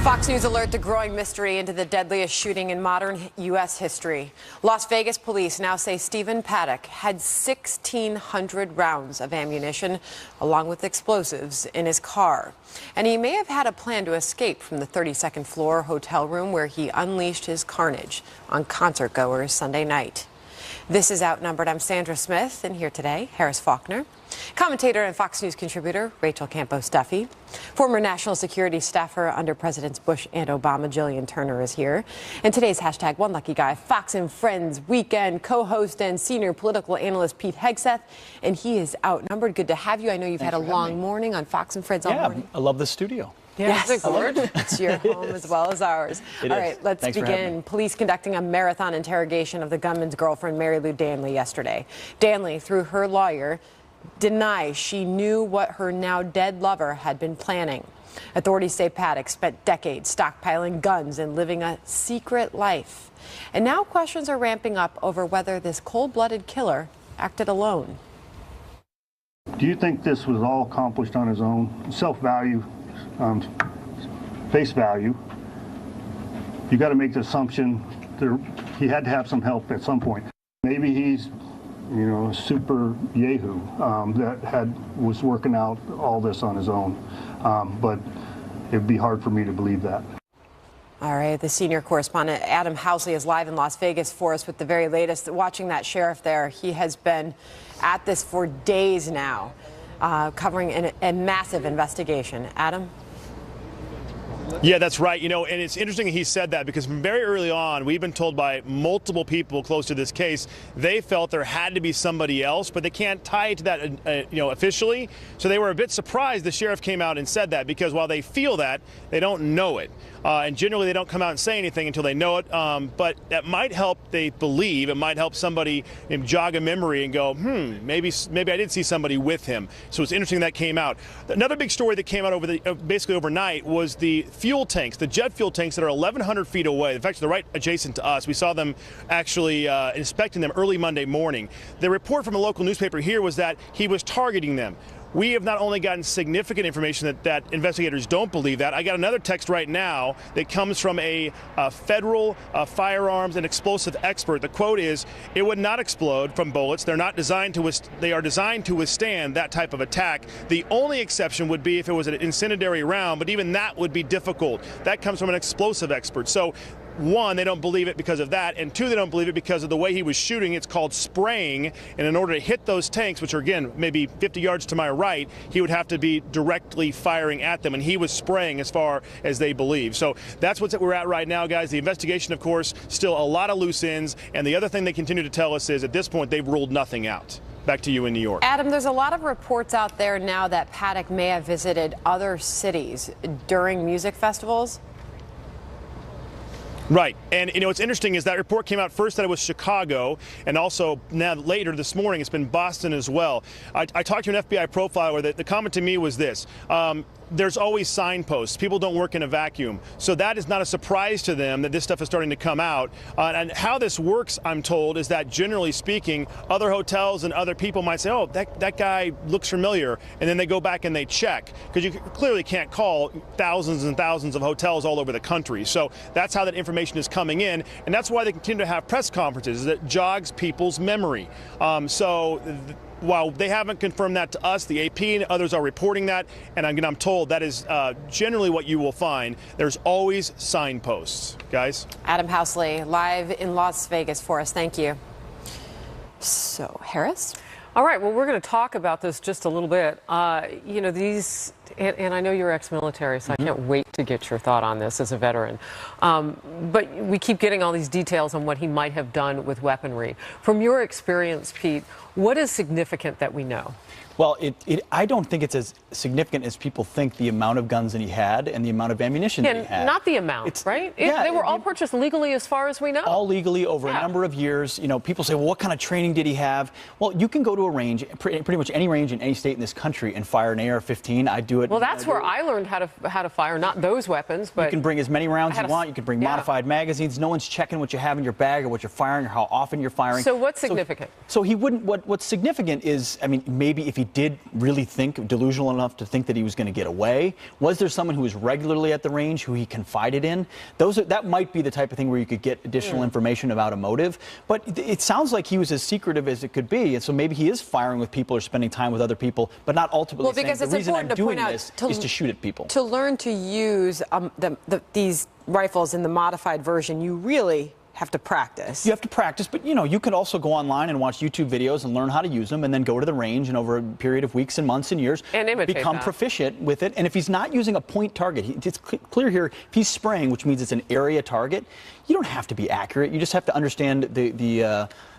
Fox News alert: the growing mystery into the deadliest shooting in modern U.S. history. Las Vegas police now say Stephen Paddock had 1,600 rounds of ammunition, along with explosives, in his car. And he may have had a plan to escape from the 32nd floor hotel room where he unleashed his carnage on concertgoers Sunday night. This is Outnumbered. I'm Sandra Smith, and here today, Harris Faulkner, commentator and Fox News contributor Rachel Campos Duffy, former national security staffer under Presidents Bush and Obama Jillian Turner is here, and today's hashtag One Lucky Guy, Fox and Friends weekend co-host and senior political analyst Pete Hegseth, and he is outnumbered. Good to have you. I know you've had a long morning on Fox and Friends all morning. I love the studio. Yes, it's your home as well as ours. All right, let's begin. Police conducting a marathon interrogation of the gunman's girlfriend, Mary Lou Danley, yesterday. Danley, through her lawyer, denies she knew what her now dead lover had been planning. Authorities say Paddock spent decades stockpiling guns and living a secret life. And now questions are ramping up over whether this cold-blooded killer acted alone. Do you think this was all accomplished on his own? Self-value, face value. You got to make the assumption that he had to have some help at some point. Maybe he's, you know, a super yahoo that was working out all this on his own, but it'd be hard for me to believe that. All right, the senior correspondent Adam Housley is live in Las Vegas for us with the very latest. Watching that sheriff there, he has been at this for days now, covering a massive investigation. Adam? Yeah, that's right. You know, and it's interesting he said that because from very early on, we've been told by multiple people close to this case, they felt there had to be somebody else, but they can't tie it to that, officially. So they were a bit surprised the sheriff came out and said that, because while they feel that, they don't know it. And generally, they don't come out and say anything until they know it. But that might help, they believe. It might help somebody jog a memory and go, maybe I did see somebody with him. So it's interesting that came out. Another big story that came out over basically overnight was the fuel tanks, the jet fuel tanks that are 1,100 feet away. In fact, they're right adjacent to us. We saw them actually inspecting them early Monday morning. The report from a local newspaper here was that he was targeting them. We have not only gotten significant information that investigators don't believe that. I got another text right now that comes from a federal firearms and explosive expert. The quote is, "It would not explode from bullets. They are designed to withstand that type of attack. The only exception would be if it was an incendiary round, but even that would be difficult." That comes from an explosive expert. So, one, they don't believe it because of that, and two, they don't believe it because of the way he was shooting. It's called spraying, and in order to hit those tanks, which are, again, maybe 50 yards to my right, he would have to be directly firing at them, and he was spraying as far as they believe. So that's what we're at right now, guys. The investigation, of course, still a lot of loose ends, and the other thing they continue to tell us is at this point they've ruled nothing out. Back to you in New York. Adam, there's a lot of reports out there now that Paddock may have visited other cities during music festivals. Right. And, what's interesting is that report came out first that it was Chicago, and also now later this morning it's been Boston as well. I talked to an FBI profiler. The comment to me was this. There's always signposts. People don't work in a vacuum. So that is not a surprise to them that this stuff is starting to come out. And how this works, I'm told, is that generally speaking, other hotels and other people might say, oh, that guy looks familiar. And then they go back and they check. Because you clearly can't call thousands and thousands of hotels all over the country. So that's how that information is coming in. And that's why they continue to have press conferences, that jogs people's memory. While they haven't confirmed that to us, the AP and others are reporting that, and I'm told that is generally what you will find. There's always signposts, guys. Adam Housley, live in Las Vegas for us. Thank you. So, Harris? All right, well, we're going to talk about this just a little bit. And I know you're ex-military, so I can't wait to get your thought on this as a veteran. But we keep getting all these details on what he might have done with weaponry. From your experience, Pete, what is significant that we know? Well, I don't think it's as significant as people think, the amount of guns that he had and the amount of ammunition that he had. Not the amount, right? They were all purchased legally as far as we know. All legally over a number of years. People say, well, what kind of training did he have? Well, you can go to a range, pretty much any range in any state in this country, and fire an AR-15. I do do it. Well, that's where I learned how to fire, not those weapons, but you can bring as many rounds as you want. You can bring yeah. modified magazines. No one's checking what you have in your bag or what you're firing or how often you're firing. So what's significant? So he wouldn't. What's significant is, I mean, maybe if he did really think, delusional enough to think that he was going to get away, was there someone who was regularly at the range who he confided in? That might be the type of thing where you could get additional information about a motive. But it sounds like he was as secretive as it could be, and so maybe he is firing with people or spending time with other people, but not ultimately saying the reason I'm doing this is to shoot at people. To learn to use these rifles in the modified version, you really have to practice. You have to practice, but you can also go online and watch YouTube videos and learn how to use them, and then go to the range and over a period of weeks and months and years and become proficient with it. And if he's not using a point target, it's clear here, if he's spraying, which means it's an area target, you don't have to be accurate. You just have to understand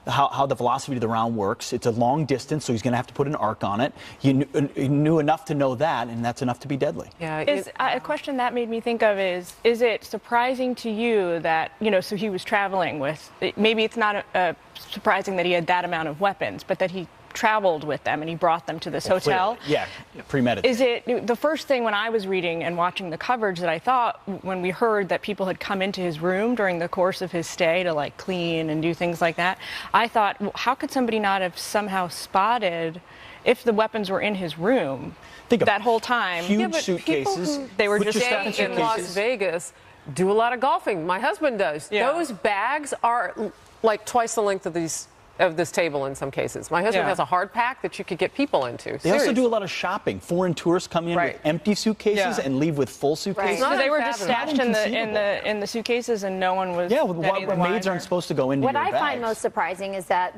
how the velocity of the round works. It's a long distance, so he's going to have to put an arc on it. He knew enough to know that, and that's enough to be deadly. Yeah. A question that made me think of is it surprising to you that, so he was traveling with, maybe it's not surprising that he had that amount of weapons, but that he traveled with them and he brought them to this hotel? Clearly. Yeah, premeditated. Is it the first thing when I was reading and watching the coverage that I thought when we heard that people had come into his room during the course of his stay to like clean and do things like that, I thought, well, how could somebody not have somehow spotted if the weapons were in his room that whole time? Huge suitcases. They were just staying in Las Vegas, do a lot of golfing. My husband does. Yeah. Those bags are like twice the length of this table in some cases. My husband has a hard pack that you could get people into. They also do a lot of shopping. Foreign tourists come in with empty suitcases and leave with full suitcases. So they were just stashed in the suitcases, and no one was. Yeah, maids aren't supposed to go into your bags. What I find most surprising is that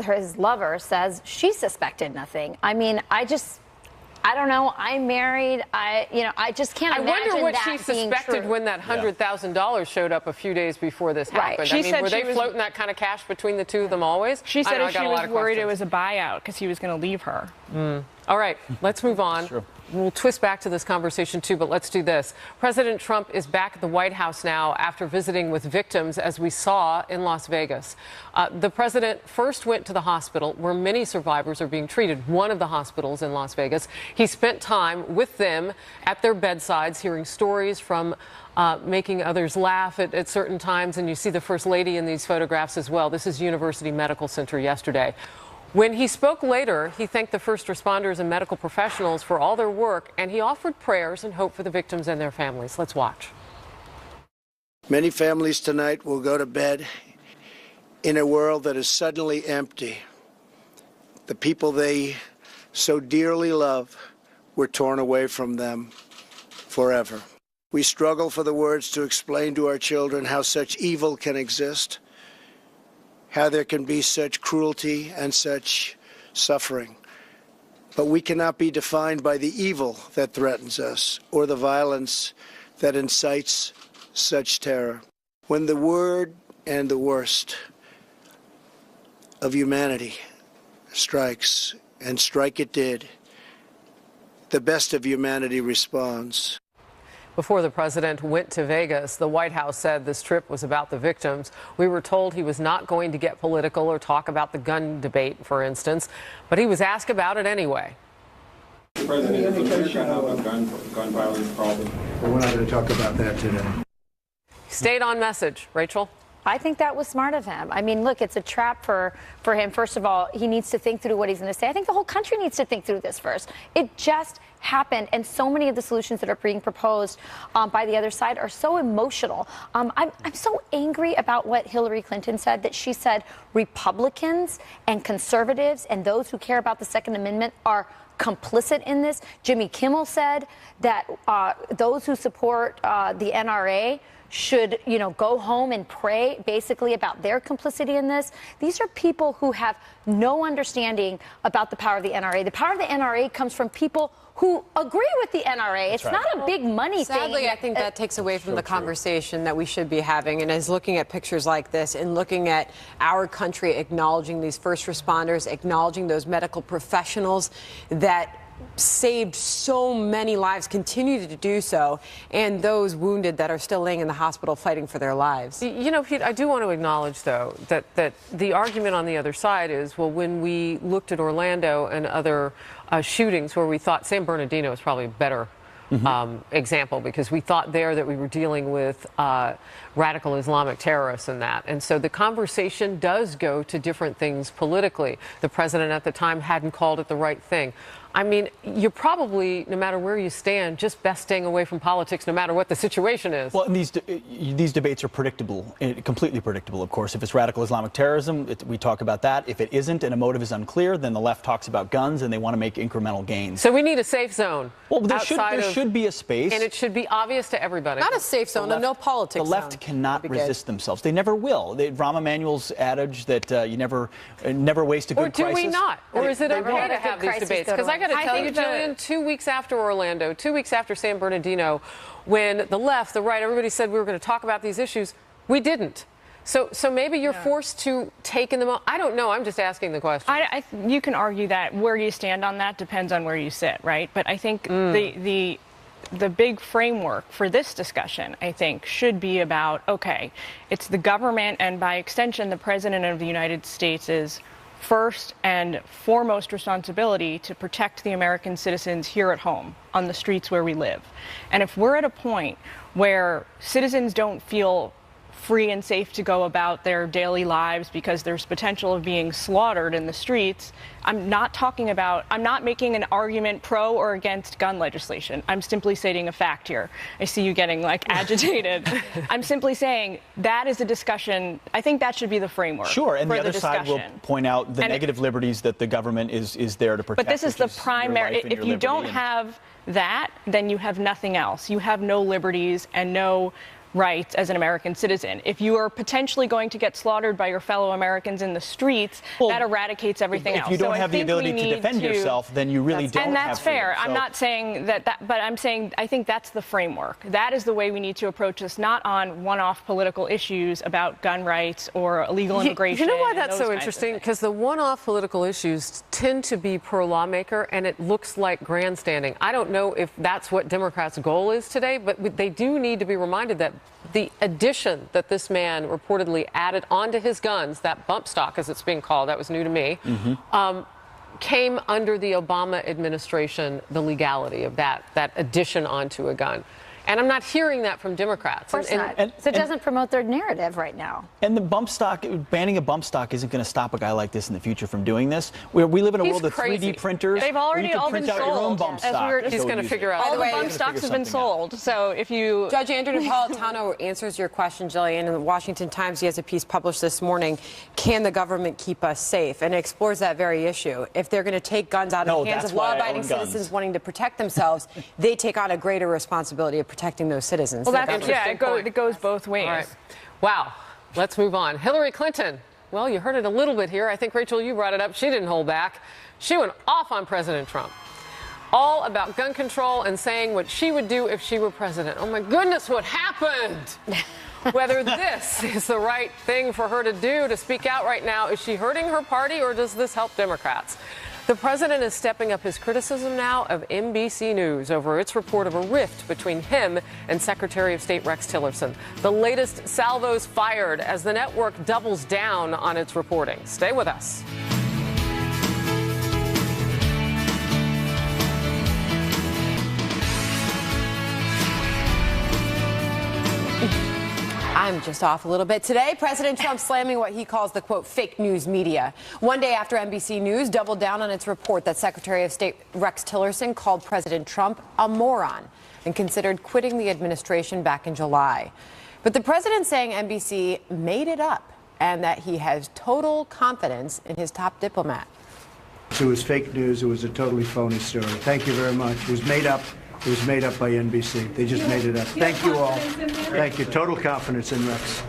his lover says she suspected nothing. I mean, I don't know. I'm married. I just can't imagine that wonder what she suspected true. when that $100,000 showed up a few days before this happened. She were they floating that kind of cash between the two of them always? She said she was worried it was a buyout because he was going to leave her. All right, let's move on. Sure. We'll twist back to this conversation, too, but let's do this. President Trump is back at the White House now after visiting with victims, as we saw in Las Vegas. The president first went to the hospital where many survivors are being treated, one of the hospitals in Las Vegas. He spent time with them at their bedsides, hearing stories from making others laugh at certain times, and you see the First Lady in these photographs as well. This is University Medical Center yesterday. When he spoke later, he thanked the first responders and medical professionals for all their work, and he offered prayers and hope for the victims and their families. Let's watch. Many families tonight will go to bed in a world that is suddenly empty. The people they so dearly love were torn away from them forever. We struggle for the words to explain to our children how such evil can exist, how there can be such cruelty and such suffering. But we cannot be defined by the evil that threatens us or the violence that incites such terror. When the word and the worst of humanity strikes, and strike it did, the best of humanity responds. Before the president went to Vegas, the White House said this trip was about the victims. We were told he was not going to get political or talk about the gun debate, for instance, but he was asked about it anyway. President, is America have a gun violence problem? We're not going to talk about that today. Stayed on message. Rachel? I think that was smart of him. I mean, look, it's a trap for him. First of all, he needs to think through what he's going to say. I think the whole country needs to think through this first. It just happened, and so many of the solutions that are being proposed by the other side are so emotional. I'm so angry about what Hillary Clinton said, that she said Republicans and conservatives and those who care about the Second Amendment are complicit in this. Jimmy Kimmel said that those who support the NRA should, go home and pray basically about their complicity in this. These are people who have no understanding about the power of the NRA. The power of the NRA comes from people who agree with the NRA. It's not a big money thing. Sadly, I think that takes away from the conversation that we should be having. And as looking at pictures like this and looking at our country acknowledging these first responders, acknowledging those medical professionals that saved so many lives, continue to do so, and those wounded that are still laying in the hospital fighting for their lives. You know, Pete, I do want to acknowledge, though, that the argument on the other side is, well, when we looked at Orlando and other shootings where we thought San Bernardino is probably a better example, because we thought there that we were dealing with radical Islamic terrorists and that. And so the conversation does go to different things politically. The president at the time hadn't called it the right thing. I mean, you're probably, no matter where you stand, just best staying away from politics no matter what the situation is. Well, and these debates are predictable, completely predictable, of course. If it's radical Islamic terrorism, we talk about that. If it isn't and a motive is unclear, then the left talks about guns and they want to make incremental gains. So we need a safe zone. Well, there should be a space. And it should be obvious to everybody. Not a safe zone, no politics The left cannot resist themselves. They never will. Rahm Emanuel's adage that you never waste a good crisis. Or do we not? Or is it okay to have these debates? Because I got to tell you, Jillian, 2 weeks after Orlando, 2 weeks after San Bernardino, when the left, the right, everybody said we were going to talk about these issues, we didn't. So maybe you're forced to take in the I don't know. I'm just asking the question. You can argue that where you stand on that depends on where you sit, right? But I think the big framework for this discussion, I think, should be about, okay, it's the government and by extension the President of the United States' first and foremost responsibility to protect the American citizens here at home on the streets where we live. And if we're at a point where citizens don't feel free and safe to go about their daily lives because there's potential of being slaughtered in the streets, I'm not making an argument pro or against gun legislation. I'm simply stating a fact here. I see you getting agitated. I'm simply saying that is a discussion. I think that should be the framework. Sure, and the other side will point out the negative liberties that the government is there to protect. But this is the primary. If you don't have that, then you have nothing else. You have no liberties and no rights as an American citizen. If you are potentially going to get slaughtered by your fellow Americans in the streets, that eradicates everything else. If you don't have the ability to defend yourself, then you really don't. And that's have fair. freedom. I'm not saying that, but I'm saying I think that's the framework. That is the way we need to approach this, not on one-off political issues about gun rights or illegal immigration. You know why that's so interesting? Because the one-off political issues tend to be pro-lawmaker, and it looks like grandstanding. I don't know if that's what Democrats' goal is today, but they do need to be reminded that the addition that this man reportedly added onto his guns, that bump stock as it's being called, that was new to me, came under the Obama administration, the legality of that addition onto a gun. And I'm not hearing that from Democrats. Of course not. So it doesn't promote their narrative right now. And the bump stock, banning a bump stock isn't going to stop a guy like this in the future from doing this. We live in a world of 3D printers. They've already all been sold. He's going to figure out. All the bump stocks have been sold. So if you... Judge Andrew Napolitano answers your question, Jillian. In the Washington Times, he has a piece published this morning, Can the Government Keep Us Safe? And it explores that very issue. If they're going to take guns out of the hands of law-abiding citizens wanting to protect themselves, they take on a greater responsibility of protecting those citizens. Well, that's, it goes both ways. All right. Wow. Let's move on. Hillary Clinton. Well, you heard it a little bit here. I think, Rachel, you brought it up. She didn't hold back. She went off on President Trump. All about gun control and saying what she would do if she were president. Oh, my goodness, what happened? Whether this is the right thing for her to do, to speak out right now, is she hurting her party or does this help Democrats? The president is stepping up his criticism now of NBC News over its report of a rift between him and Secretary of State Rex Tillerson. The latest salvos fired as the network doubles down on its reporting. Stay with us. I'm just off a little bit. Today, President Trump slamming what he calls the, quote, fake news media. One day after NBC News doubled down on its report that Secretary of State Rex Tillerson called President Trump a moron and considered quitting the administration back in July. But the president saying NBC made it up and that he has total confidence in his top diplomat. It was fake news. It was a totally phony story. Thank you very much. It was made up. It was made up by NBC. They just made it up. Thank you all. Thank you. Total confidence in Rex.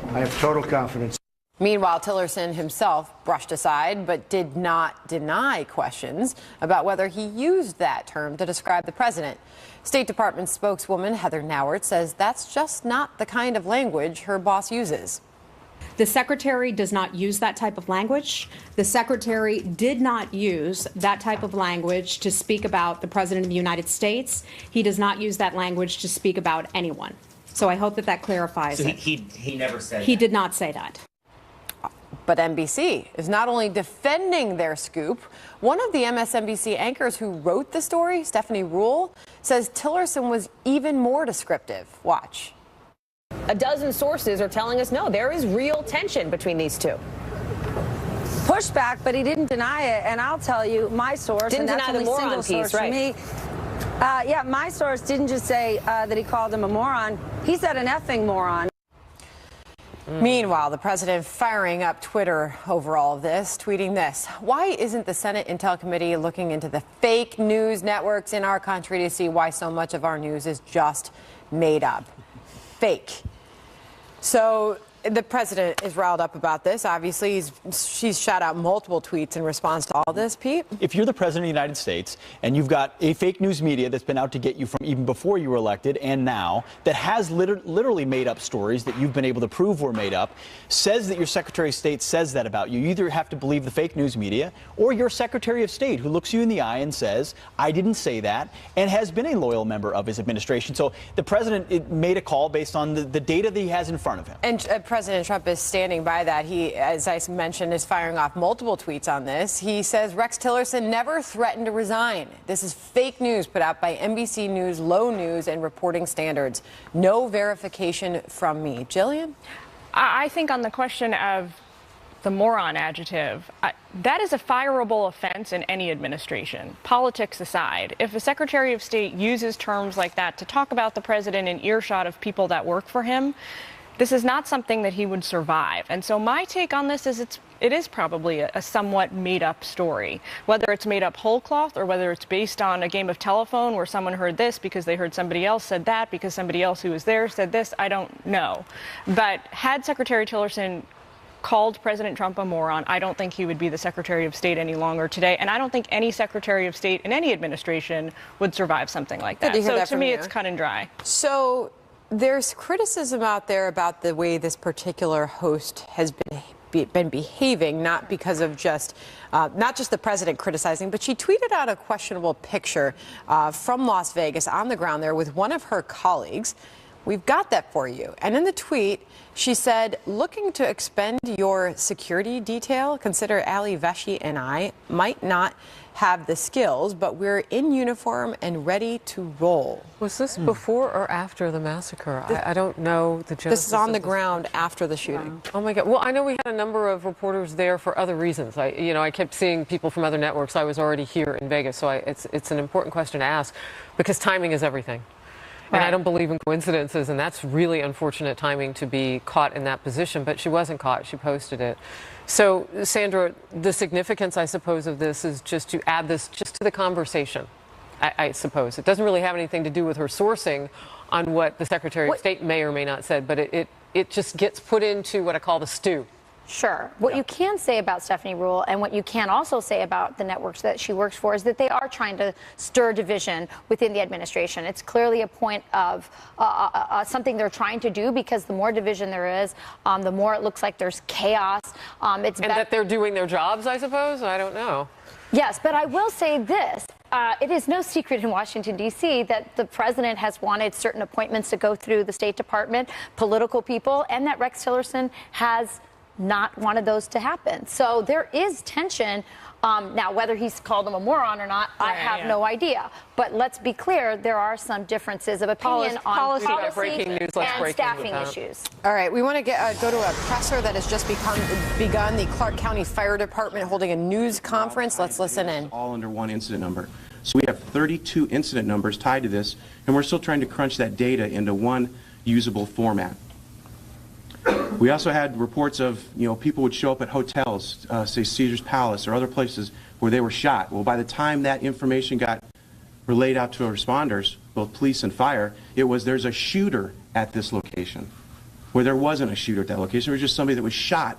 I have total confidence. Meanwhile, Tillerson himself brushed aside but did not deny questions about whether he used that term to describe the president. State Department spokeswoman Heather Nauert says that's just not the kind of language her boss uses. The Secretary does not use that type of language. The Secretary did not use that type of language to speak about the President of the United States. He does not use that language to speak about anyone. So I hope that that clarifies it. He never said He that. did not say that. But NBC is not only defending their scoop, one of the MSNBC anchors who wrote the story, Stephanie Ruhle, says Tillerson was even more descriptive. Watch. A dozen sources are telling us, no, there is real tension between these two. Pushback, but he didn't deny it. And I'll tell you, my source, Didn't and that's deny the only moron single piece, source right. for me. Yeah, my source didn't just say that he called him a moron. He said an effing moron. Meanwhile, the president firing up Twitter over all of this, tweeting this. Why isn't the Senate Intel Committee looking into the fake news networks in our country to see why so much of our news is just made up? Fake. So the president is riled up about this. Obviously, she's shot out multiple tweets in response to all this, Pete. If you're the president of the United States and you've got a fake news media that's been out to get you from even before you were elected and now, that has literally made up stories that you've been able to prove were made up, says that your Secretary of State says that about you, you either have to believe the fake news media or your Secretary of State who looks you in the eye and says, I didn't say that, and has been a loyal member of his administration. So the president made a call based on the data that he has in front of him. And President Trump is standing by that. He, as I mentioned, is firing off multiple tweets on this. He says Rex Tillerson never threatened to resign. This is fake news put out by NBC News, low news and reporting standards. No verification from me. Jillian? I think on the question of the moron adjective, that is a fireable offense in any administration, politics aside. If a Secretary of State uses terms like that to talk about the president in earshot of people that work for him, this is not something that he would survive. And so my take on this is it is probably a somewhat made-up story, whether it's made up whole cloth or whether it's based on a game of telephone where someone heard this because they heard somebody else said that because somebody else who was there said this. I don't know. But had Secretary Tillerson called President Trump a moron, I don't think he would be the Secretary of State any longer today. And I don't think any Secretary of State in any administration would survive something like that. So to me, it's cut and dry. So there's criticism out there about the way this particular host has been behaving, not because of not just the president criticizing, but she tweeted out a questionable picture from Las Vegas on the ground there with one of her colleagues. We've got that for you. And in the tweet, she said, looking to expend your security detail, consider Ali Veshi and I might not have the skills, but we're in uniform and ready to roll. Was this before or after the massacre? I don't know the genesis. This is on the ground after the shooting. Oh my God. Well, I know we had a number of reporters there for other reasons. I kept seeing people from other networks. I was already here in Vegas, so it's an important question to ask because timing is everything. And I don't believe in coincidences, and that's really unfortunate timing to be caught in that position. But she wasn't caught. She posted it. So, Sandra, the significance, I suppose, of this is just to add this just to the conversation, I suppose. It doesn't really have anything to do with her sourcing on what the Secretary of State may or may not said, but it just gets put into what I call the stew. Sure. What you can say about Stephanie Ruhle and what you can also say about the networks that she works for is that they are trying to stir division within the administration. It's clearly a point of something they're trying to do because the more division there is, the more it looks like there's chaos. And that they're doing their jobs, I suppose? I don't know. Yes, but I will say this. It is no secret in Washington, D.C. that the president has wanted certain appointments to go through the State Department, political people, and that Rex Tillerson has not wanted those to happen. So there is tension. Now, whether he's called them a moron or not, I have no idea. But let's be clear, there are some differences of opinion on policy and staffing issues. All right, we want to go to a presser that has just begun. The Clark County Fire Department holding a news conference. Let's listen in. All under one incident number. So we have 32 incident numbers tied to this, and we're still trying to crunch that data into one usable format. We also had reports of, people would show up at hotels, say Caesar's Palace or other places where they were shot. Well, by the time that information got relayed out to responders, both police and fire, there's a shooter at this location, where there wasn't a shooter at that location. There was just somebody that was shot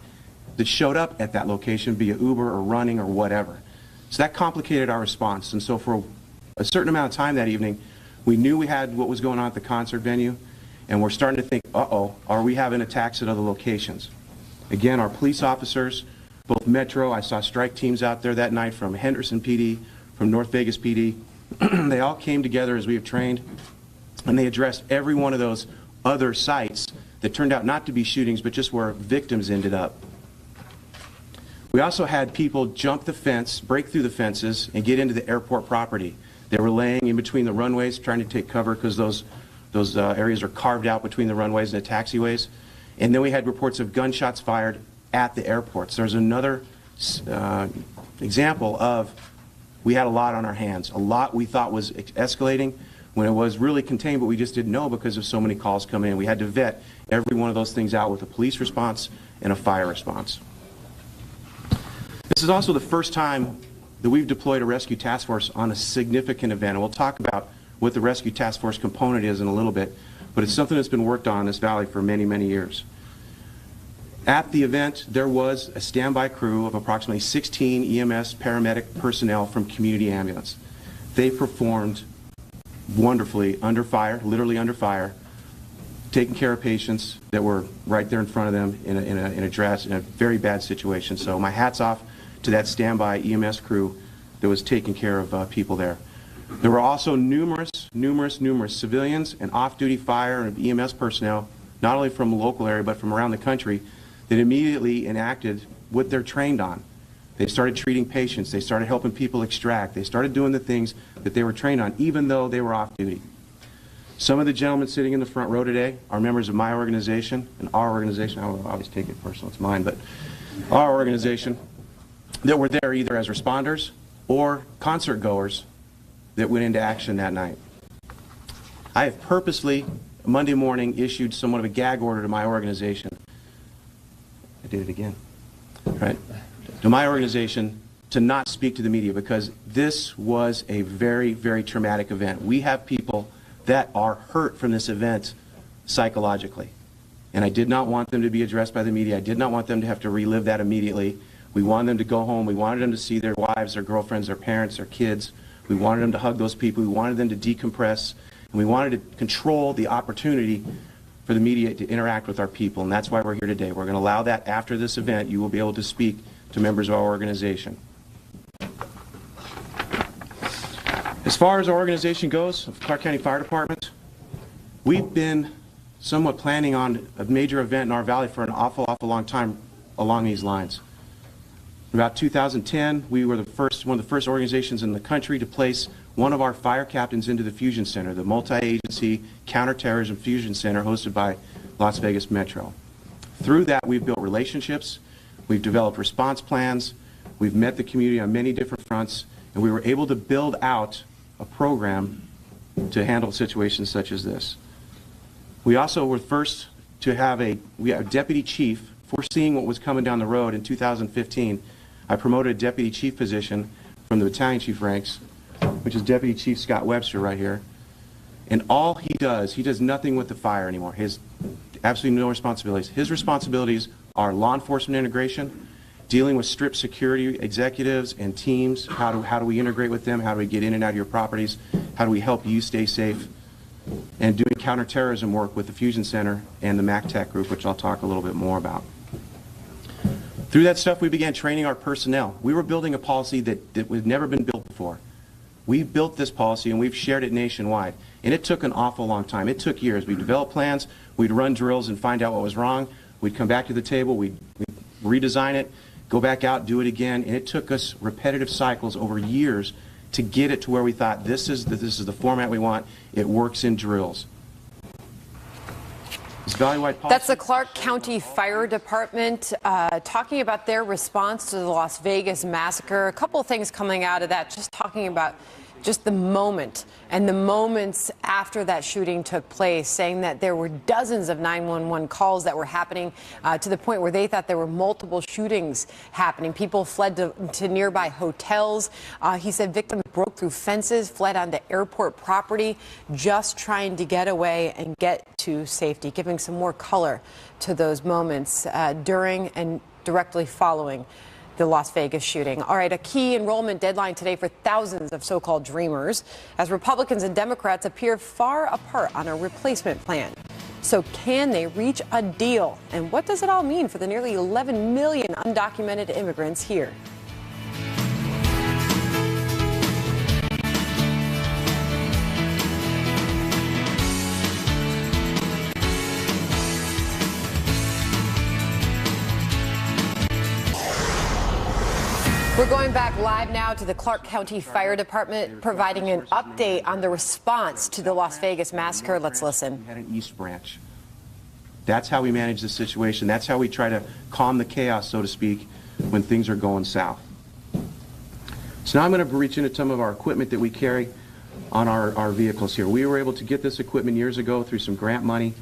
that showed up at that location via Uber or running or whatever. So that complicated our response. And so for a certain amount of time that evening, we knew we had what was going on at the concert venue. And we're starting to think, are we having attacks at other locations? Again, our police officers, both Metro, I saw strike teams out there that night from Henderson PD, from North Vegas PD. They all came together as we have trained, and they addressed every one of those other sites that turned out not to be shootings, but just where victims ended up. We also had people jump the fence, break through the fences, and get into the airport property. They were laying in between the runways, trying to take cover because those areas are carved out between the runways and the taxiways. And then we had reports of gunshots fired at the airports. There's another example of we had a lot on our hands. A lot we thought was escalating when it was really contained, but we just didn't know because of so many calls coming in. We had to vet every one of those things out with a police response and a fire response. This is also the first time that we've deployed a rescue task force on a significant event. And we'll talk about what the rescue task force component is in a little bit, but it's something that's been worked on in this valley for many, many years. At the event, there was a standby crew of approximately 16 EMS paramedic personnel from Community Ambulance. They performed wonderfully under fire, literally under fire, taking care of patients that were right there in front of them in a very bad situation. So my hat's off to that standby EMS crew that was taking care of people there. There were also numerous civilians and off-duty fire and EMS personnel, not only from the local area but from around the country, that immediately enacted what they're trained on. They started treating patients, they started helping people extract, they started doing the things that they were trained on, even though they were off-duty. Some of the gentlemen sitting in the front row today are members of my organization and our organization. I will always take it personal, it's mine, but our organization that were there either as responders or concert goers that went into action that night. I have purposely, Monday morning, issued somewhat of a gag order to my organization. I did it again, right? To my organization to not speak to the media because this was a very, very traumatic event. We have people that are hurt from this event psychologically. And I did not want them to be addressed by the media. I did not want them to have to relive that immediately. We wanted them to go home. We wanted them to see their wives, their girlfriends, their parents, their kids. We wanted them to hug those people. We wanted them to decompress. And we wanted to control the opportunity for the media to interact with our people. And that's why we're here today. We're going to allow that after this event. You will be able to speak to members of our organization. As far as our organization goes, Clark County Fire Department, we've been somewhat planning on a major event in our valley for an awful long time along these lines. In about 2010, we were one of the first organizations in the country to place one of our fire captains into the Fusion Center, the multi-agency counterterrorism fusion center hosted by Las Vegas Metro. Through that, we've built relationships, we've developed response plans, we've met the community on many different fronts, and we were able to build out a program to handle situations such as this. We also were first to have a deputy chief, foreseeing what was coming down the road in 2015. I promoted a deputy chief position from the battalion chief ranks, which is Deputy Chief Scott Webster right here. And all he does nothing with the fire anymore. His absolutely no responsibilities. His responsibilities are law enforcement integration, dealing with strict security executives and teams. How do we integrate with them? How do we get in and out of your properties? How do we help you stay safe? And doing counterterrorism work with the Fusion Center and the MACTEC group, which I'll talk a little bit more about. Through that stuff, we began training our personnel. We were building a policy that had never been built before. We built this policy and we've shared it nationwide. And it took an awful long time. It took years. We developed plans, we'd run drills and find out what was wrong. We'd come back to the table, we'd redesign it, go back out, do it again. And it took us repetitive cycles over years to get it to where we thought this is the format we want. It works in drills. That's the Clark County Fire Department talking about their response to the Las Vegas massacre. A couple of things coming out of that, just talking about just the moment and the moments after that shooting took place, saying that there were dozens of 911 calls that were happening to the point where they thought there were multiple shootings happening. People fled to nearby hotels. He said victims broke through fences, fled onto airport property, just trying to get away and get to safety, giving some more color to those moments during and directly following the Las Vegas shooting. All right, a key enrollment deadline today for thousands of so-called dreamers as Republicans and Democrats appear far apart on a replacement plan. So can they reach a deal? And what does it all mean for the nearly 11 million undocumented immigrants here? We're going back live now to the Clark County Fire Department, providing an update on the response to the Las Vegas massacre. Let's listen. We had an East Branch. That's how we manage the situation. That's how we try to calm the chaos, so to speak, when things are going south. So now I'm going to reach into some of our equipment that we carry on our vehicles here. We were able to get this equipment years ago through some grant money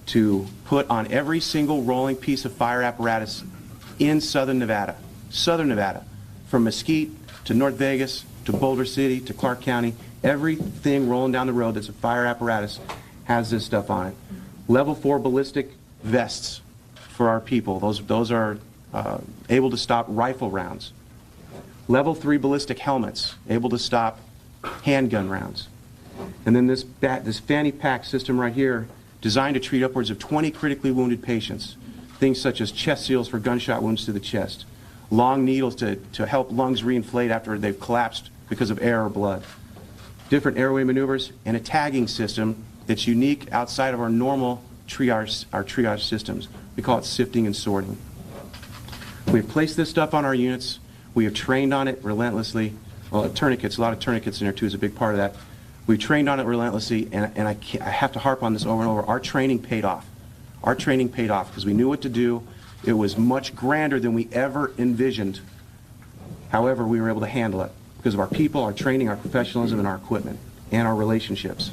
to put on every single rolling piece of fire apparatus in southern Nevada. Southern Nevada. From Mesquite to North Vegas to Boulder City to Clark County, everything rolling down the road that's a fire apparatus has this stuff on it. Level 4 ballistic vests for our people. Those are able to stop rifle rounds. Level 3 ballistic helmets, able to stop handgun rounds. And then this fanny pack system right here, designed to treat upwards of 20 critically wounded patients. Things such as chest seals for gunshot wounds to the chest. Long needles to help lungs reinflate after they've collapsed because of air or blood. Different airway maneuvers, and a tagging system that's unique outside of our normal triage systems. We call it sifting and sorting. We've placed this stuff on our units. We have trained on it relentlessly. Well, tourniquets, a lot of tourniquets in there too is a big part of that. We trained on it relentlessly, and I have to harp on this over and over. Our training paid off. Our training paid off because we knew what to do. It was much grander than we ever envisioned. However, we were able to handle it because of our people, our training, our professionalism, and our equipment, and our relationships.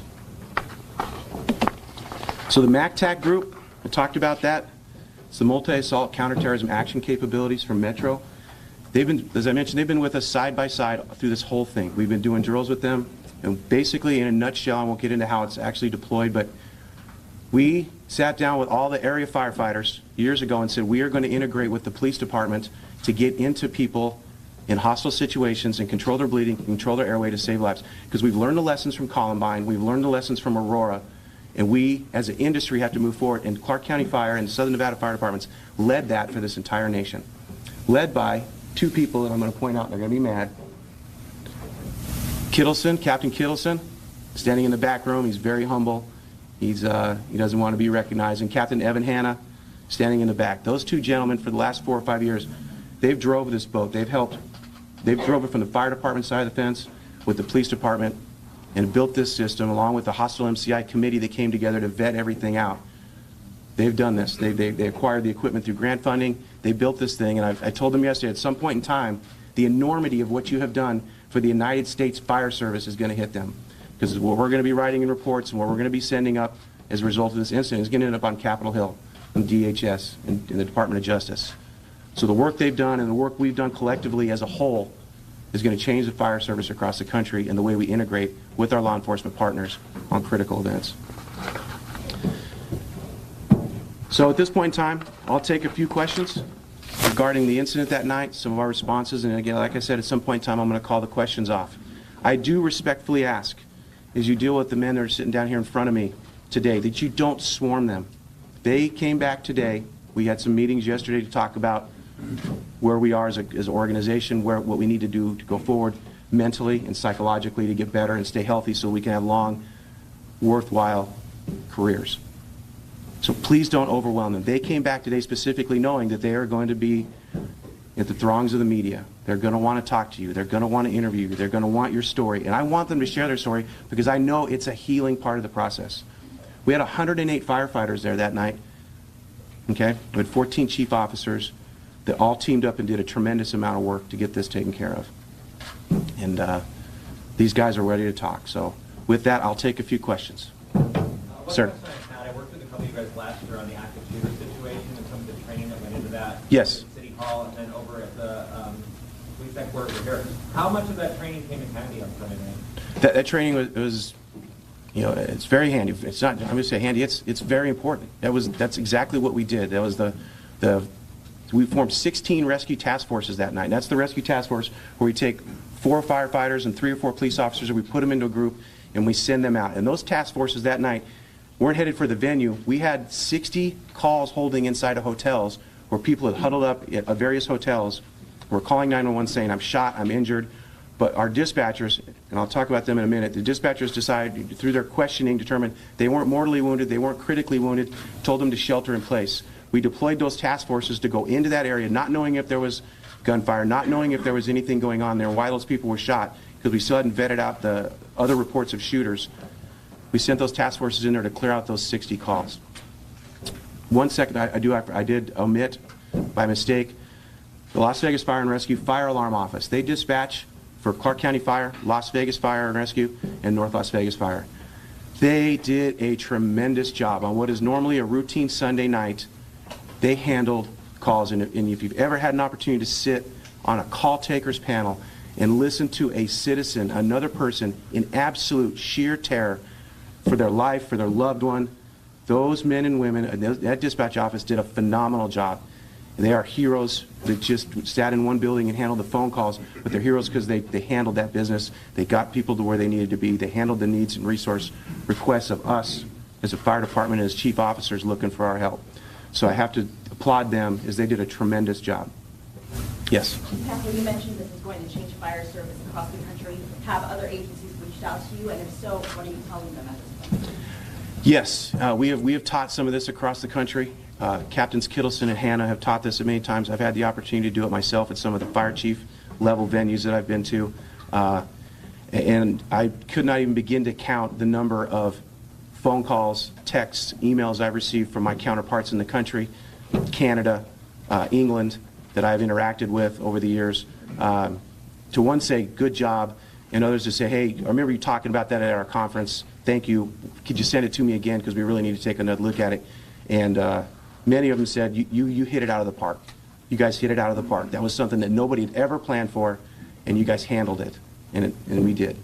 So the MACTAC group, I talked about that. It's the Multi-Assault Counterterrorism Action Capabilities from Metro. They've been, as I mentioned, they've been with us side by side through this whole thing. We've been doing drills with them, and basically, in a nutshell, I won't get into how it's actually deployed, but we sat down with all the area firefighters years ago and said we are going to integrate with the police department to get into people in hostile situations and control their bleeding, control their airway to save lives. Because we've learned the lessons from Columbine, we've learned the lessons from Aurora, and we as an industry have to move forward. And Clark County Fire and Southern Nevada Fire Departments led that for this entire nation. Led by two people that I'm going to point out, they're going to be mad. Kittleson, Captain Kittleson, standing in the back room, he's very humble. He doesn't want to be recognized. And Captain Evan Hanna, standing in the back. Those two gentlemen, for the last 4 or 5 years, they've drove this boat. They've drove it from the fire department side of the fence with the police department and built this system along with the hostile MCI committee that came together to vet everything out. They've done this. They acquired the equipment through grant funding. They built this thing. And I told them yesterday, at some point in time, the enormity of what you have done for the United States Fire Service is going to hit them. Because what we're going to be writing in reports and what we're going to be sending up as a result of this incident is going to end up on Capitol Hill, in DHS, and in the Department of Justice. So the work they've done and the work we've done collectively as a whole is going to change the fire service across the country and the way we integrate with our law enforcement partners on critical events. So at this point in time, I'll take a few questions regarding the incident that night, some of our responses, and again, like I said, at some point in time, I'm going to call the questions off. I do respectfully ask, as you deal with the men that are sitting down here in front of me today, that you don't swarm them. They came back today. We had some meetings yesterday to talk about where we are as an organization, what we need to do to go forward mentally and psychologically to get better and stay healthy so we can have long, worthwhile careers. So please don't overwhelm them. They came back today specifically knowing that they are going to be at the throngs of the media. They're going to want to talk to you. They're going to want to interview you. They're going to want your story. And I want them to share their story because I know it's a healing part of the process. We had 108 firefighters there that night. Okay? We had 14 chief officers that all teamed up and did a tremendous amount of work to get this taken care of. And these guys are ready to talk. So with that, I'll take a few questions. Sir. I worked with a couple of you guys last year on the active shooter situation and some of the training that went into that. Yes. At City Hall and then over at the police headquarters here. How much of that training came in handy on Sunday night? That training was, you know, it's very handy. It's not, I'm going to say handy, it's very important. That's exactly what we did. That was we formed 16 rescue task forces that night. And that's the rescue task force where we take 4 firefighters and 3 or 4 police officers and we put them into a group and we send them out. And those task forces that night weren't headed for the venue. We had 60 calls holding inside of hotels where people had huddled up at various hotels, were calling 911 saying, I'm shot, I'm injured. But our dispatchers, and I'll talk about them in a minute, the dispatchers decided, through their questioning, determined they weren't mortally wounded, they weren't critically wounded, told them to shelter in place. We deployed those task forces to go into that area, not knowing if there was gunfire, not knowing if there was anything going on there, why those people were shot, because we still hadn't vetted out the other reports of shooters. We sent those task forces in there to clear out those 60 calls. 1 second, I did omit by mistake the Las Vegas Fire and Rescue Fire Alarm Office. They dispatch for Clark County Fire, Las Vegas Fire and Rescue, and North Las Vegas Fire. They did a tremendous job on what is normally a routine Sunday night. They handled calls, and if you've ever had an opportunity to sit on a call takers panel and listen to a citizen, another person, in absolute sheer terror for their life, for their loved one, those men and women in that dispatch office did a phenomenal job. And they are heroes that just sat in one building and handled the phone calls, but they're heroes because they handled that business. They got people to where they needed to be. They handled the needs and resource requests of us as a fire department and as chief officers looking for our help. So I have to applaud them, as they did a tremendous job. Yes? Councilor, you mentioned this is going to change fire service across the country. Have other agencies reached out to you, and if so, what are you telling them at this point? Yes, we have taught some of this across the country. Captains Kittleson and Hanna have taught this many times. I've had the opportunity to do it myself at some of the fire chief level venues that I've been to. And I could not even begin to count the number of phone calls, texts, emails I've received from my counterparts in the country, Canada, England, that I've interacted with over the years. To one say, good job, and others to say, hey, I remember you talking about that at our conference. Thank you. Could you send it to me again, because we really need to take another look at it. And many of them said, you hit it out of the park. You guys hit it out of the park. That was something that nobody had ever planned for, and you guys handled it, and we did.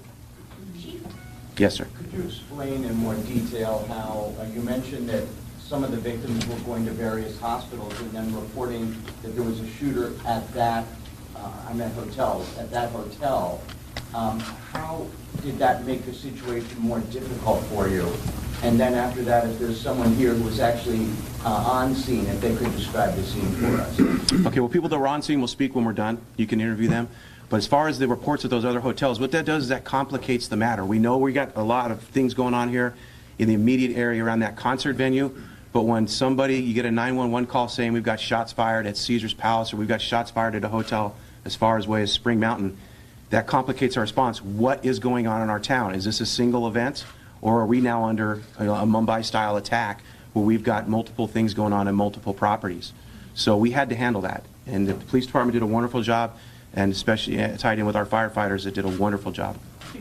Yes, sir. Could you explain in more detail how you mentioned that some of the victims were going to various hospitals and then reporting that there was a shooter at that, at that hotel. How did that make the situation more difficult for you? And then after that, if there's someone here who was actually on scene, if they could describe the scene for us. Okay, well, people that were on scene will speak when we're done. You can interview them. But as far as the reports of those other hotels, what that does is that complicates the matter. We know we got a lot of things going on here in the immediate area around that concert venue, but when you get a 911 call saying we've got shots fired at Caesar's Palace, or we've got shots fired at a hotel as far away as Spring Mountain, that complicates our response. What is going on in our town? Is this a single event, or are we now under a Mumbai-style attack where we've got multiple things going on in multiple properties? So we had to handle that, and the police department did a wonderful job, and especially tied in with our firefighters that did a wonderful job.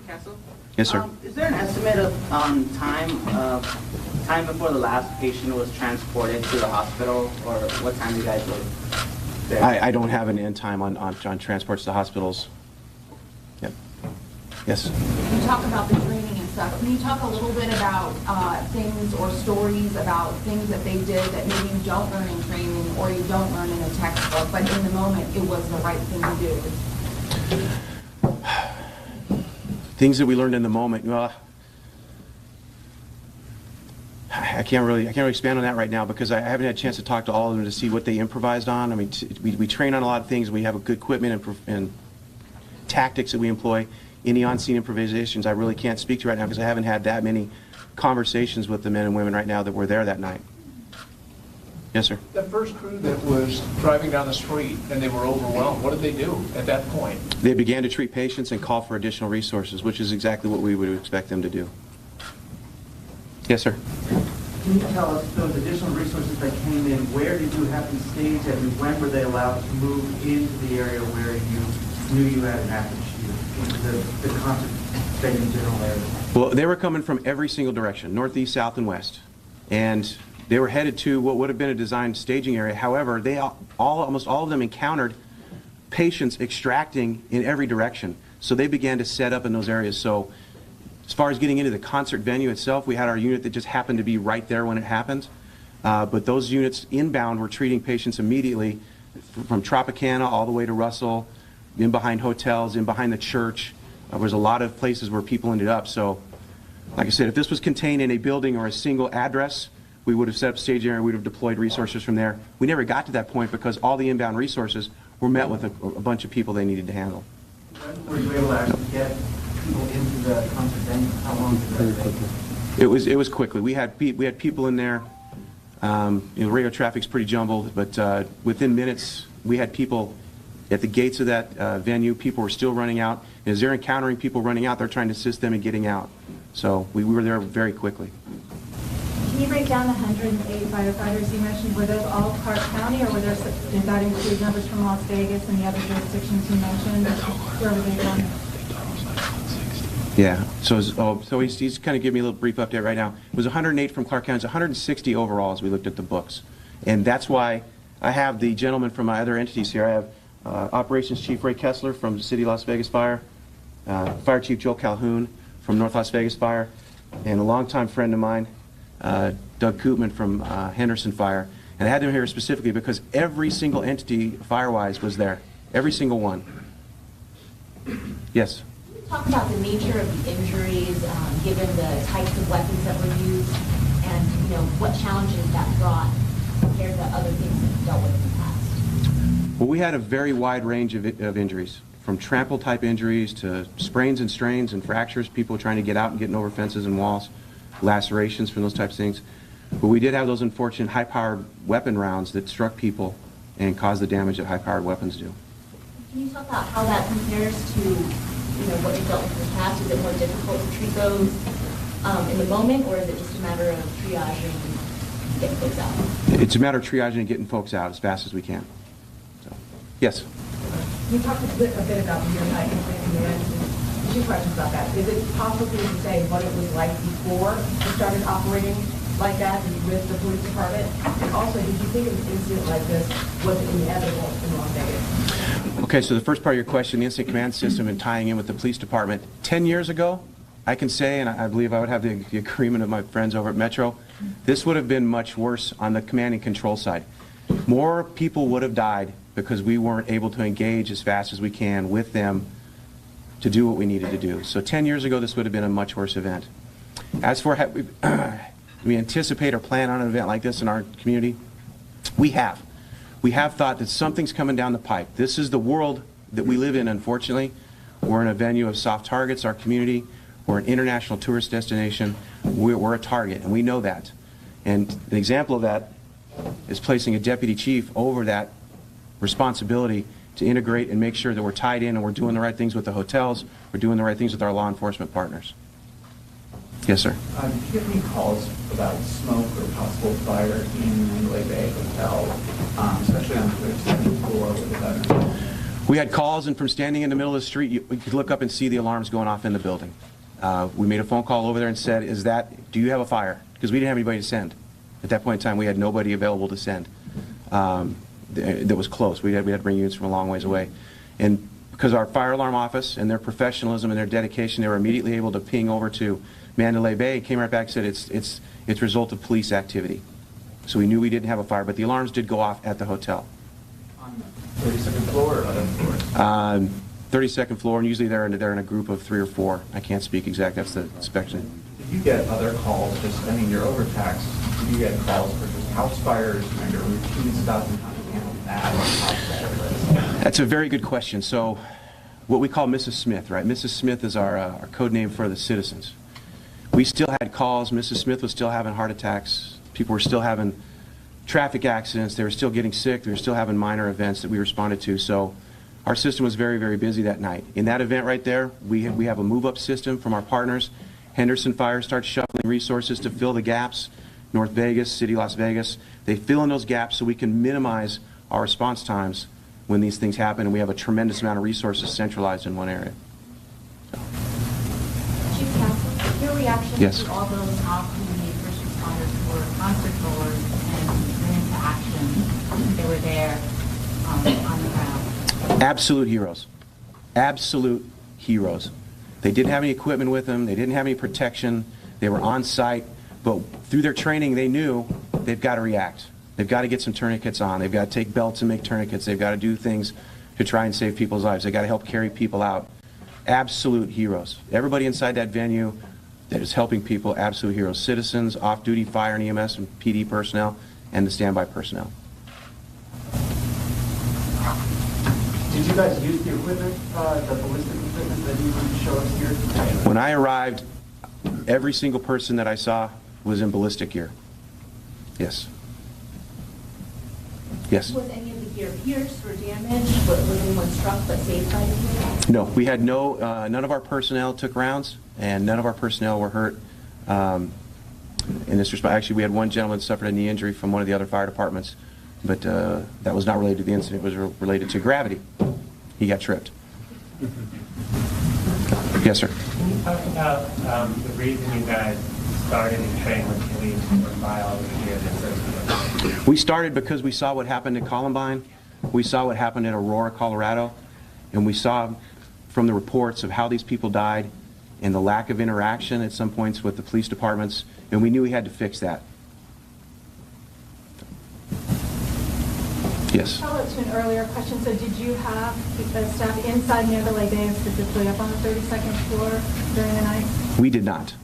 Council? Yes, sir. Is there an estimate of time before the last patient was transported to the hospital, or what time you guys were there? I don't have an end time on transports to hospitals. Yep. Yes. You talk about the training and stuff. Can you talk a little bit about things or stories about things that they did that maybe you don't learn in training or you don't learn in a textbook, but in the moment it was the right thing to do? Things that we learned in the moment. Well, I can't really expand on that right now, because I haven't had a chance to talk to all of them to see what they improvised on. I mean, we train on a lot of things. We have a good equipment and tactics that we employ. Any on-scene improvisations I really can't speak to right now, because I haven't had that many conversations with the men and women right now that were there that night. Yes, sir. The first crew that was driving down the street and they were overwhelmed, what did they do at that point? They began to treat patients and call for additional resources, which is exactly what we would expect them to do. Yes, sir. Can you tell us those additional resources that came in, where did you have them staged and when were they allowed to move into the area where you knew you had an active shooter, into the concert venue general area? Well, they were coming from every single direction, northeast, south, and west. And they were headed to what would have been a designed staging area. However, they almost all of them encountered patients extracting in every direction. So they began to set up in those areas. So as far as getting into the concert venue itself, we had our unit that just happened to be right there when it happened. But those units inbound were treating patients immediately from Tropicana all the way to Russell, in behind hotels, in behind the church. There was a lot of places where people ended up. So Like I said, if this was contained in a building or a single address, we would have set up staging area, we would have deployed resources from there. We never got to that point because all the inbound resources were met with a bunch of people they needed to handle. Were you able to actually get people into the concert venue? How long did that take? It was quickly. We had people in there. Radio traffic's pretty jumbled, but within minutes, we had people at the gates of that venue. People were still running out. And as they're encountering people running out, they're trying to assist them in getting out. So we were there very quickly. Can you break down the 108 firefighters you mentioned? Were those all Clark County, or did that include numbers from Las Vegas and the other jurisdictions you mentioned? Where were they from? Yeah, so he's kind of giving me a little brief update right now. It was 108 from Clark County. It was 160 overall as we looked at the books. And that's why I have the gentleman from my other entities here. I have Operations Chief Ray Kessler from City Las Vegas Fire, Fire Chief Joe Calhoun from North Las Vegas Fire, and a longtime friend of mine, Doug Koopman from Henderson Fire. And I had them here specifically because every single entity, fire-wise, was there. Every single one. Yes? Talk about the nature of the injuries, given the types of weapons that were used, and what challenges that brought compared to other things that you've dealt with in the past. Well, we had a very wide range of injuries, from trample-type injuries to sprains and strains and fractures, people trying to get out and getting over fences and walls, lacerations from those types of things. But we did have those unfortunate high-powered weapon rounds that struck people and caused the damage that high-powered weapons do. Can you talk about how that compares to what you've dealt with in the past? Is it more difficult to treat those in the moment, or is it just a matter of triaging and getting folks out? It's a matter of triaging and getting folks out as fast as we can. So, yes? You talked a bit about the unified incident command. Two questions about that. Is it possible for you to say what it was like before you started operating like that with the police department? And also, did you think an incident like this was inevitable in Las Vegas? Okay, so the first part of your question, the incident command system and tying in with the police department. 10 years ago, I can say, and I believe I would have the agreement of my friends over at Metro, this would have been much worse on the command and control side. More people would have died because we weren't able to engage as fast as we can with them to do what we needed to do. So 10 years ago, this would have been a much worse event. As for we anticipate or plan on an event like this in our community, we have. We have thought that something's coming down the pipe. This is the world that we live in, unfortunately. We're in a venue of soft targets, our community. We're an international tourist destination. We're a target, and we know that. And an example of that is placing a deputy chief over that responsibility to integrate and make sure that we're tied in and we're doing the right things with the hotels, we're doing the right things with our law enforcement partners. Yes, sir. Did you get any calls about smoke or possible fire in Mandalay Bay Hotel, especially on the 32nd floor with the veterans? We had calls, and from standing in the middle of the street, you could look up and see the alarms going off in the building. We made a phone call over there and said, do you have a fire? Because we didn't have anybody to send. At that point in time, we had nobody available to send that was close. We had to bring units from a long ways away. And because our fire alarm office and their professionalism and their dedication, they were immediately able to ping over to Mandalay Bay, came right back and said it's a result of police activity. So we knew we didn't have a fire, but the alarms did go off at the hotel. On the 32nd floor or other floors? 32nd floor, and usually they're in a group of 3 or 4. I can't speak exact. That's the inspection. Did you get other calls? You're overtaxed. Did you get calls for just house fires and your routine stuff and how to handle that? That's a very good question. So, what we call Mrs. Smith, right? Mrs. Smith is our code name for the citizens. We still had calls. Mrs. Smith was still having heart attacks. People were still having traffic accidents. They were still getting sick. They were still having minor events that we responded to. So our system was very, very busy that night. In that event right there, we have a move-up system from our partners. Henderson Fire starts shuffling resources to fill the gaps. North Vegas, City Las Vegas, they fill in those gaps so we can minimize our response times when these things happen, and we have a tremendous amount of resources centralized in one area. Chief Counsel, your reaction Yes. to all those community first responders who were concert goers and went into action? They were there on the ground. Absolute heroes. Absolute heroes. They didn't have any equipment with them. They didn't have any protection. They were on site. But through their training, they knew they've got to react. They've got to get some tourniquets on. They've got to take belts and make tourniquets. They've got to do things to try and save people's lives. They've got to help carry people out. Absolute heroes. Everybody inside that venue that is helping people, absolute heroes, citizens, off-duty fire and EMS and PD personnel, and the standby personnel. Did you guys use the equipment, the ballistic equipment that you would show us here? When I arrived, every single person that I saw was in ballistic gear. Yes. Yes. Was any of the gear pierced or damaged? Was anyone struck but saved by the gear? No, we had none of our personnel took rounds, and none of our personnel were hurt. In this respect, actually, we had one gentleman suffered a knee injury from one of the other fire departments, but that was not related to the incident. It was related to gravity. He got tripped. Yes, sir. Can you talk about the reason you guys started to train with police for biology here in the first place? We started because we saw what happened at Columbine. We saw what happened in Aurora, Colorado, and we saw from the reports of how these people died and the lack of interaction at some points with the police departments, and we knew we had to fix that. Yes. Follow up to an earlier question. So did you have staff inside near the Bay, specifically up on the 32nd floor during the night? We did not.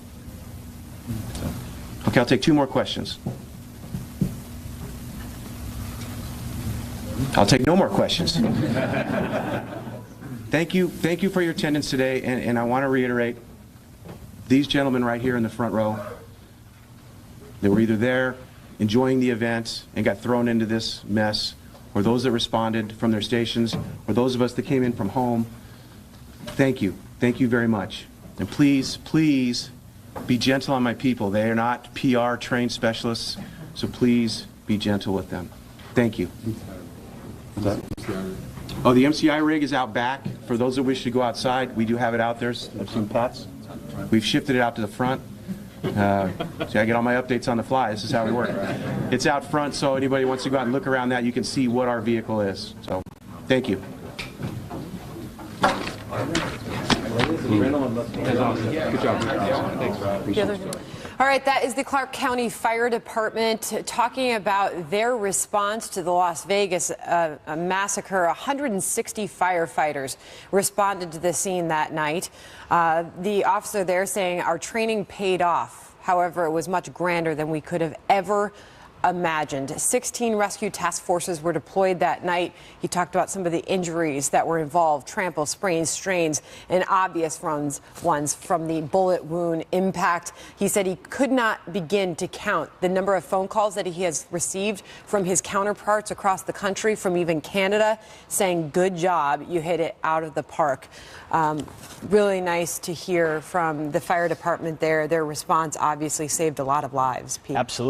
Okay, I'll take two more questions. I'll take no more questions. Thank you for your attendance today, and I want to reiterate, these gentlemen right here in the front row, they were either there enjoying the event and got thrown into this mess, or those that responded from their stations, or those of us that came in from home. Thank you. Thank you very much. And please, please be gentle on my people. They are not PR trained specialists, so please be gentle with them. Thank you. Oh, the MCI rig is out back. For those that wish to go outside, we do have it out there. I've seen Pat's. We've shifted it out to the front. See, I get all my updates on the fly. This is how we work. It's out front, so anybody wants to go out and look around that, you can see what our vehicle is. So, thank you. Good job. All right, that is the Clark County Fire Department talking about their response to the Las Vegas massacre. 160 firefighters responded to the scene that night. The officer there saying our training paid off. However, it was much grander than we could have ever imagined. 16 rescue task forces were deployed that night. He talked about some of the injuries that were involved, tramples, sprains, strains, and obvious ones from the bullet wound impact. He said he could not begin to count the number of phone calls that he has received from his counterparts across the country, from even Canada, saying, good job, you hit it out of the park. Really nice to hear from the fire department there. Their response obviously saved a lot of lives, Pete. Absolutely.